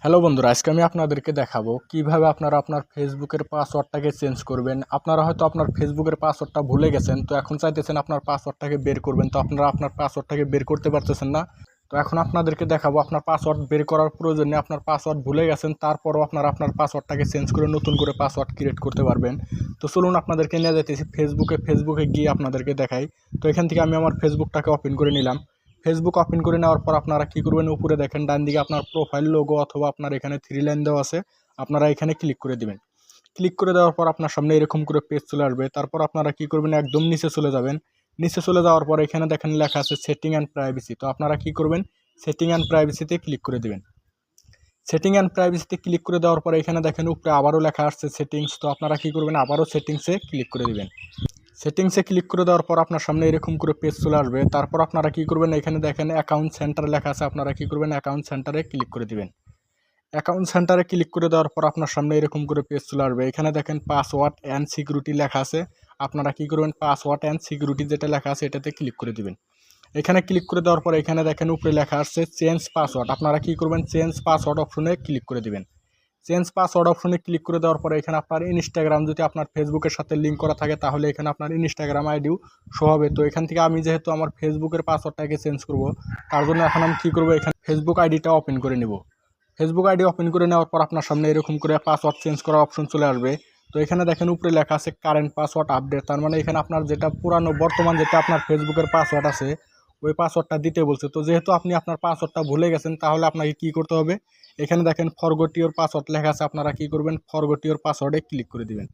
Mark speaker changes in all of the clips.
Speaker 1: Hello বন্ধুরা, আজকে আমি আপনাদেরকে দেখাবো কিভাবে আপনারা আপনার ফেসবুকের পাসওয়ার্ডটাকে চেঞ্জ করবেন। আপনারা হয়তো আপনার ফেসবুকের পাসওয়ার্ডটা ভুলে গেছেন, তো এখন চাইতেছেন আপনার পাসওয়ার্ডটাকে বের করবেন, তো আপনারা আপনার পাসওয়ার্ডটাকে বের করতে পারতেছেন না। তো এখন আপনাদেরকে দেখাবো আপনার পাসওয়ার্ড বের করার প্রয়োজন নেই। আপনার পাসওয়ার্ড ভুলে গেছেন, তারপরও আপনারা আপনার পাসওয়ার্ডটাকে চেঞ্জ করে নতুন করে পাসওয়ার্ড ক্রিয়েট করতে পারবেন। তো চলুন আপনাদেরকে নিয়ে যাইতেছি ফেসবুকে গিয়ে আপনাদেরকে দেখাই। তো এখান থেকে আমি আমার ফেসবুকটাকে ওপেন করে নিলাম। ফেসবুক ওপেন করে নেওয়ার পর আপনারা কি করবেন, উপরে দেখেন ডান দিকে আপনার প্রোফাইল লোগো অথবা আপনার এখানে 3 লাইন দেওয়া আছে, আপনারা এখানে ক্লিক করে দিবেন। ক্লিক করে দেওয়ার পর আপনার সামনে এরকম করে পেজ চলে আসবে। তারপর আপনারা কি করবেন, একদম নিচে চলে যাবেন। নিচে চলে যাওয়ার পর এখানে দেখেন লেখা আছে সেটিং অ্যান্ড প্রাইভেসি। তো আপনারা কি করবেন, সেটিং অ্যান্ড প্রাইভেসিতে ক্লিক করে দিবেন। সেটিং অ্যান্ড প্রাইভেসিতে ক্লিক করে দেওয়ার পরে এখানে দেখেন উপরে আবারও লেখা আসছে সেটিংস। তো আপনারা কি করবেন, আবারও সেটিংসে ক্লিক করে দিবেন। সেটিংসে ক্লিক করে দেওয়ার পর আপনার সামনে এরকম করে পেজ চলে আসবে। তারপর আপনারা কি করবেন, এখানে দেখেন অ্যাকাউন্ট সেন্টার লেখা আছে, আপনারা কি করবেন, অ্যাকাউন্ট সেন্টারে ক্লিক করে দিবেন। অ্যাকাউন্ট সেন্টারে ক্লিক করে দেওয়ার পর আপনার সামনে এরকম করে পেজ চলে আসবে। এখানে দেখেন পাসওয়ার্ড অ্যান্ড সিকিউরিটি লেখা আছে, আপনারা কি করবেন, পাসওয়ার্ড অ্যান্ড সিকিউরিটি যেটা লেখা আছে এটাতে ক্লিক করে দিবেন। এখানে ক্লিক করে দেওয়ার পর এখানে দেখেন উপরে লেখা আসছে চেঞ্জ পাসওয়ার্ড, আপনারা কি করবেন, চেঞ্জ পাসওয়ার্ড অপশনে ক্লিক করে দিবেন। চেঞ্জ পাসওয়ার্ড অপশনে ক্লিক করে দেওয়ার পরে এখানে আপনার ইনস্টাগ্রাম যদি আপনার ফেসবুকের সাথে লিঙ্ক করা থাকে তাহলে এখানে আপনার ইনস্টাগ্রাম আইডিও শো হবে। তো এখান থেকে আমি যেহেতু আমার ফেসবুকের পাসওয়ার্ডটাকে চেঞ্জ করব, তার জন্য এখন আমি কী করবো, এখানে ফেসবুক আইডিটা ওপেন করে নেব। ফেসবুক আইডি ওপেন করে নেওয়ার পর আপনার সামনে এরকম করে পাসওয়ার্ড চেঞ্জ করার অপশন চলে আসবে। তো এখানে দেখেন উপরে লেখা আছে কারেন্ট পাসওয়ার্ড আপডেট, তার মানে এখানে আপনার যেটা পুরানো বর্তমান যেটা আপনার ফেসবুকের পাসওয়ার্ড আছে ওই পাসওয়ার্ডটা দিতে বলছে। তো যেহেতু আপনি আপনার পাসওয়ার্ডটা ভুলে গেছেন তাহলে আপনাকে কি করতে হবে, এখানে দেখেন ফরগট ইওর পাসওয়ার্ড লেখা আছে, আপনারা কি করবেন, ফরগট ইওর পাসওয়ার্ডে ক্লিক করে দিবেন।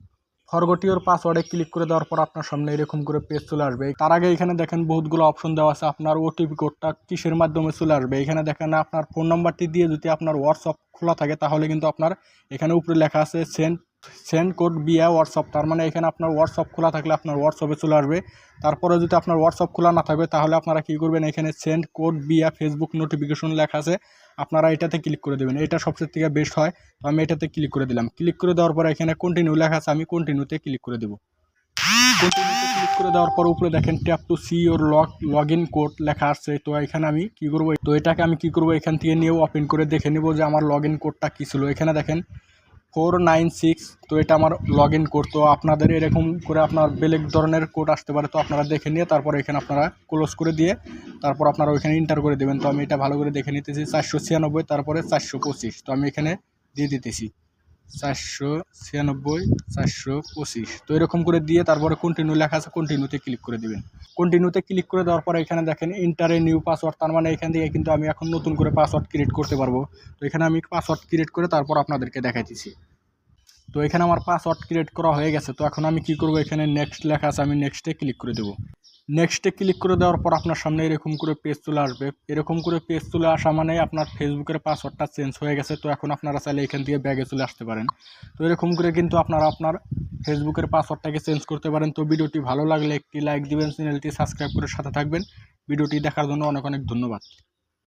Speaker 1: ফরগট ইওর পাসওয়ার্ডে ক্লিক করে দেওয়ার পর আপনার সামনে এরকম করে পেজ চলে আসবে। তার আগে এখানে দেখেন বহুতগুলো অপশন দেওয়া আছে, আপনার ওটিপি কোডটা কিসের মাধ্যমে চলে আসবে। এখানে দেখেন আপনার ফোন নাম্বারটি দিয়ে যদি আপনার হোয়াটসঅ্যাপ খোলা থাকে তাহলে কিন্তু আপনার এখানে উপরে লেখা আছে সেন্ড কোড বিয়া হোয়াটসঅ্যাপ, তার মানে এখানে আপনার হোয়াটসঅ্যাপ খোলা থাকলে আপনার হোয়াটসঅ্যাপে চলে আসবে। তারপরে যদি আপনার হোয়াটসঅ্যাপ খোলা না থাকবে তাহলে আপনারা কী করবেন, এখানে সেন্ড কোড বিয়া ফেসবুক নোটিফিকেশন লেখা আছে, আপনারা এটাতে ক্লিক করে দেবেন। এটা সবচেয়ে থেকে বেস্ট হয়। তো আমি এটাতে ক্লিক করে দিলাম। ক্লিক করে দেওয়ার পর এখানে কন্টিনিউ লেখা আছে, আমি কন্টিনিউতে ক্লিক করে দেবো। কন্টিনিউতে ক্লিক করে দেওয়ার পর উপরে দেখেন tap to see or log in code লেখা আসছে। তো এখানে আমি কী করবো, তো এটাকে আমি কী করবো, এখান থেকে নিয়েও ওপেন করে দেখে নেবো যে আমার লগ ইন কোডটা কী ছিল। এখানে দেখেন 496, তো এটা আমার লগ ইন কোড। তো আপনাদের এরকম করে আপনার বেলেগ ধরনের কোড আসতে পারে, তো আপনারা দেখে নিয়ে তারপর এখানে আপনারা ক্লোজ করে দিয়ে তারপর আপনারা ওইখানে ইন্টার করে দেবেন। তো আমি এটা ভালো করে দেখে নিতেছি 496 তারপরে 425, তো আমি এখানে দিয়ে দিতেছি 496 425। তো এরকম করে দিয়ে তারপরে কন্টিনিউ লেখা আছে, কন্টিনিউতে ক্লিক করে দিবেন। কন্টিনিউতে ক্লিক করে দেওয়ার পরে এখানে দেখেন ইন্টারে নিউ পাসওয়ার্ড, তার মানে এখান থেকে কিন্তু আমি এখন নতুন করে পাসওয়ার্ড ক্রিয়েট করতে পারবো। তো এখানে আমি পাসওয়ার্ড ক্রিয়েট করে তারপর আপনাদেরকে দেখাইতেছি। তো এখানে আমার পাসওয়ার্ড ক্রিয়েট করা হয়ে গেছে। তো এখন আমি কি করব, এখানে নেক্সট লেখা আছে, আমি নেক্সটে ক্লিক করে দেবো। নেক্সটে ক্লিক করে দেওয়ার পর আপনার সামনে এরকম করে পেজ চলে আসবে। এরকম করে পেজ চলে আসা মানে আপনার ফেসবুকের পাসওয়ার্ডটা চেঞ্জ হয়ে গেছে। তো এখন আপনারা চাইলে এখান থেকে ব্যাগে চলে আসতে পারেন। তো এরকম করে কিন্তু আপনারা আপনার ফেসবুকের পাসওয়ার্ডটাকে চেঞ্জ করতে পারেন। তো ভিডিওটি ভালো লাগলে একটি লাইক দিবেন, চ্যানেলটি সাবস্ক্রাইব করে সাথে থাকবেন। ভিডিওটি দেখার জন্য অনেক অনেক ধন্যবাদ।